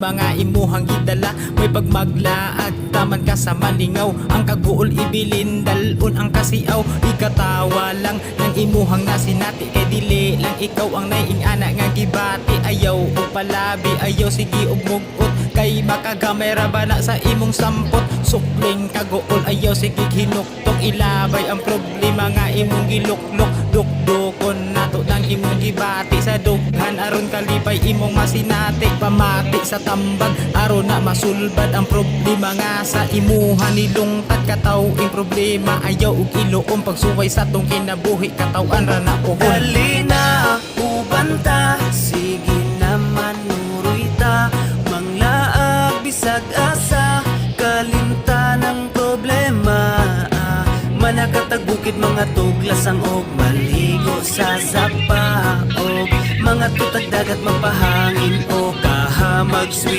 Mga imuhang gidala, may pagmaglaag taman ka sa malingaw. Ang kaguol ibilin, dalun ang kasiaw. Ikatawa lang ng imuhang nasinati, kay dili lang ikaw ang naiing anak nga gibati. Ayaw o palabi, ayaw sige og mugot, kay makagamay ra ba na sa imong sampot. Sukling kaguol, ayaw sige hinuktok, ilabay ang problema nga imong giluklok. Dukdukon nato lang imong gibati, sa dughan aron kalipay imong masinati. Pamati sa tambag aron na masulbad ang problema nga sa imuha. Nilungtad kataw ing problema, ayaw og iluom pagsuway sa tong kinabuhi. Katawan ra na pohon. Dali na ubanta, sige naman nuroy ta. Manglaag bisag asa, kalimta ng problema. Manakatag bukid mga tuglasang og maligo sa sapa, og mga tutag dagat magpahangin o kahamag